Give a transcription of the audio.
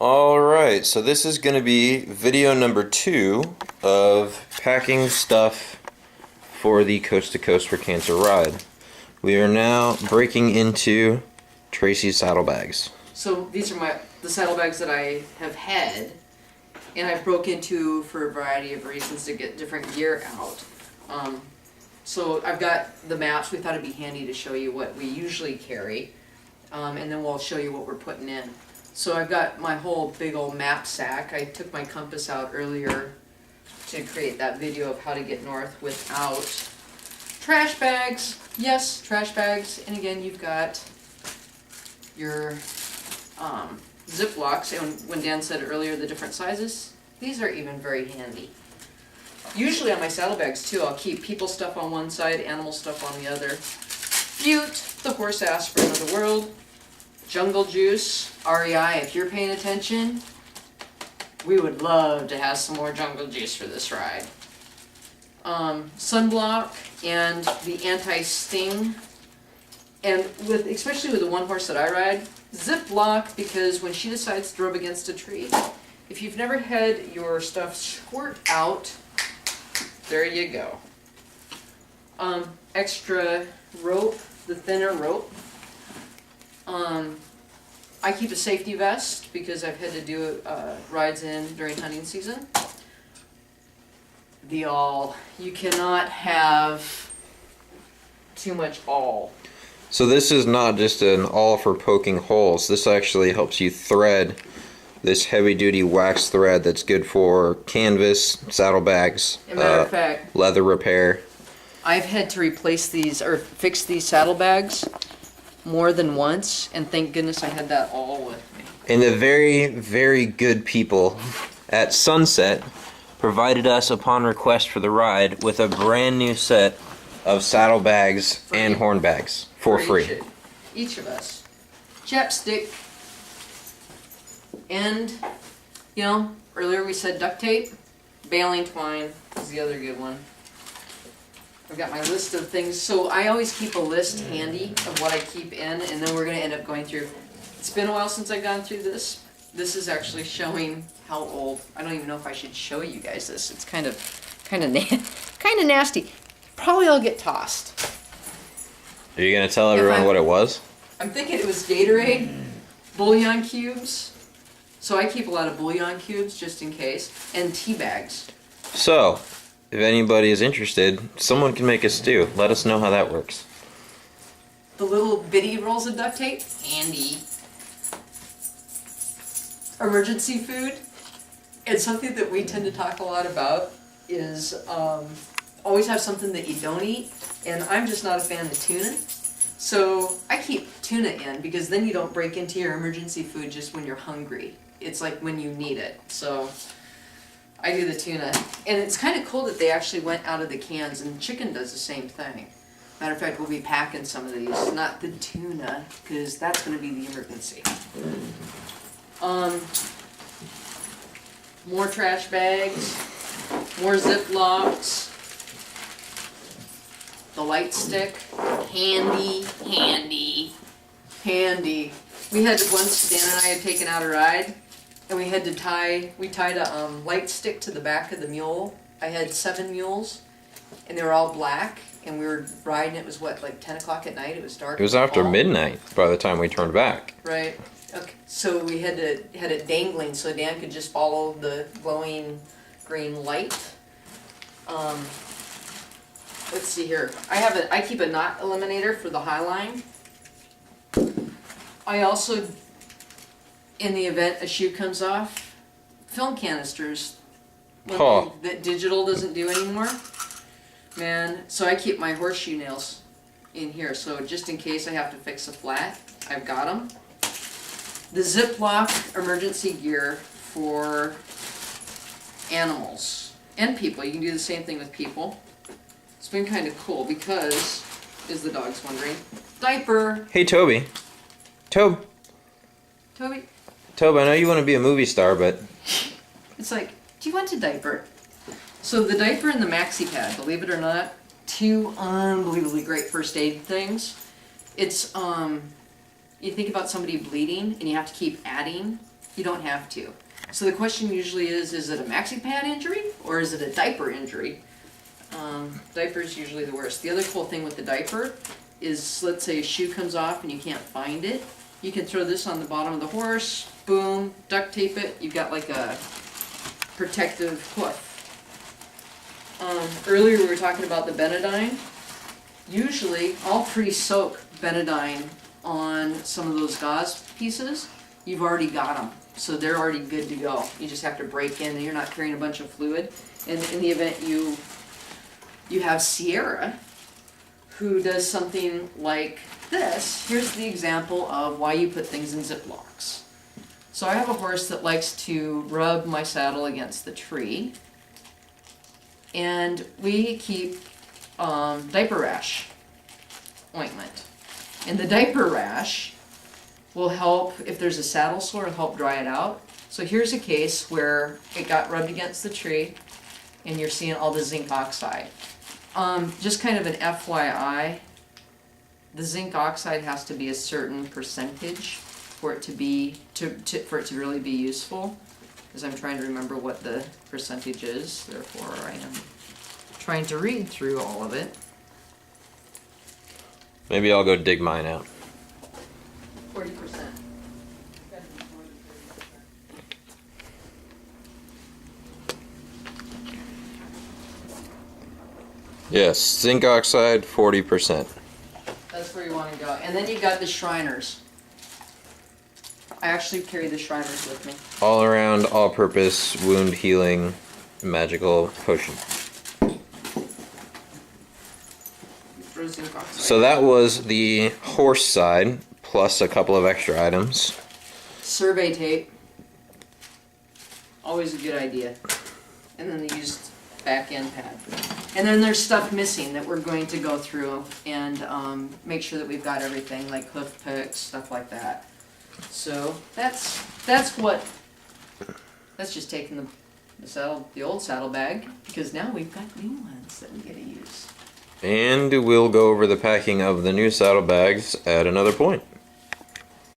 Alright, so this is going to be video number 2 of packing stuff for the Coast to Coast for Cancer ride. We are now breaking into Tracy's saddlebags. So these are the saddlebags that I have had, and I've broke into for a variety of reasons to get different gear out. So I've got the maps. We thought it'd be handy to show you what we usually carry, and then we'll show you what we're putting in. So I've got my whole big old map sack. I took my compass out earlier to create that video of how to get north without trash bags. Yes, trash bags. And again, you've got your Ziplocs. And when Dan said earlier the different sizes, these are even very handy. Usually on my saddlebags too, I'll keep people stuff on one side, animal stuff on the other. Butte, the horse aspirin of the world. Jungle Juice, REI, if you're paying attention, we would love to have some more Jungle Juice for this ride. Sunblock and the anti-sting. And especially with the one horse that I ride, Ziploc, because when she decides to rub against a tree, if you've never had your stuff squirt out, there you go. Extra rope, the thinner rope. I keep a safety vest because I've had to do rides during hunting season. You cannot have too much awl. So this is not just an awl for poking holes. This actually helps you thread this heavy-duty wax thread that's good for canvas, saddlebags, As a matter of fact, leather repair. I've had to replace these or fix these saddlebags more than once, and thank goodness I had that all with me. And the very, very good people at Sunset provided us, upon request for the ride, with a brand new set of saddlebags and horn bags for free. Each of us. Chapstick. And, earlier we said duct tape. Baling twine is the other good one. I've got my list of things. So I always keep a list handy of what I keep in, and then we're going to end up going through. It's been a while since I've gone through this. This is actually showing how old. I don't even know if I should show you guys this. It's kind of nasty. Probably I'll get tossed. Are you going to tell everyone what it was? I'm thinking it was Gatorade, bouillon cubes. So I keep a lot of bouillon cubes just in case, and tea bags. So, if anybody is interested, someone can make a stew. Let us know how that works. The little bitty rolls of duct tape, handy. Emergency food, and something that we tend to talk a lot about is always have something that you don't eat, and I'm just not a fan of tuna. So I keep tuna in because then you don't break into your emergency food just when you're hungry. It's like when you need it. So I do the tuna. And it's kind of cool that they actually went out of the cans, and chicken does the same thing. Matter of fact, we'll be packing some of these. Not the tuna, because that's going to be the emergency. More trash bags, more Ziplocs, the light stick, handy. We had once, Dan and I had taken out a ride, and we tied a light stick to the back of the mule. I had 7 mules, and they were all black, and we were riding. It was like 10 o'clock at night. It was dark. It was after midnight by the time we turned back. Right. Okay. So we had it dangling so Dan could just follow the glowing green light. Let's see here. I keep a knot eliminator for the High Line. I also, in the event a shoe comes off, film canisters. That digital doesn't do anymore. Man, so I keep my horseshoe nails in here. So just in case I have to fix a flat, I've got them. The Ziploc emergency gear for animals and people. You can do the same thing with people. It's been kind of cool because, is the dog's wondering, diaper. Hey, Toby. Toby, I know you want to be a movie star, but... It's like, do you want a diaper? So the diaper and the maxi pad, believe it or not, 2 unbelievably great first aid things. It's, you think about somebody bleeding and you have to keep adding You don't have to. So the question usually is it a maxi pad injury or is it a diaper injury? Diaper's usually the worst. The other cool thing with the diaper is, let's say a shoe comes off and you can't find it. You can throw this on the bottom of the horse, boom, duct tape it. You've got like a protective hoof. Earlier we were talking about the Benadine. Usually I'll pre-soak Benadine on some of those gauze pieces. You've already got them, so they're already good to go. You just have to break in and you're not carrying a bunch of fluid. And in the event you have Sierra, who does something like this. Here's the example of why you put things in Ziplocs. So I have a horse that likes to rub my saddle against the tree, and we keep diaper rash ointment. And the diaper rash will help, if there's a saddle sore, it'll help dry it out. So here's a case where it got rubbed against the tree and you're seeing all the zinc oxide. Just kind of an FYI, the zinc oxide has to be a certain percentage for it to be for it to really be useful. Because I'm trying to remember what the percentage is, therefore I am trying to read through all of it. Maybe I'll go dig mine out. 40%. Yes, zinc oxide, 40%. That's where you want to go. And then you got the Shriners. I actually carry the Shriners with me. All around, all purpose, wound healing, magical potion. Throw zinc oxide. So that was the horse side, plus a couple of extra items. Survey tape. Always a good idea. And then the used back end pad. And then there's stuff missing that we're going to go through and make sure that we've got everything, like hoof picks, stuff like that. So that's just taking the old saddlebag, because now we've got new ones that we get to use. And we'll go over the packing of the new saddlebags at another point.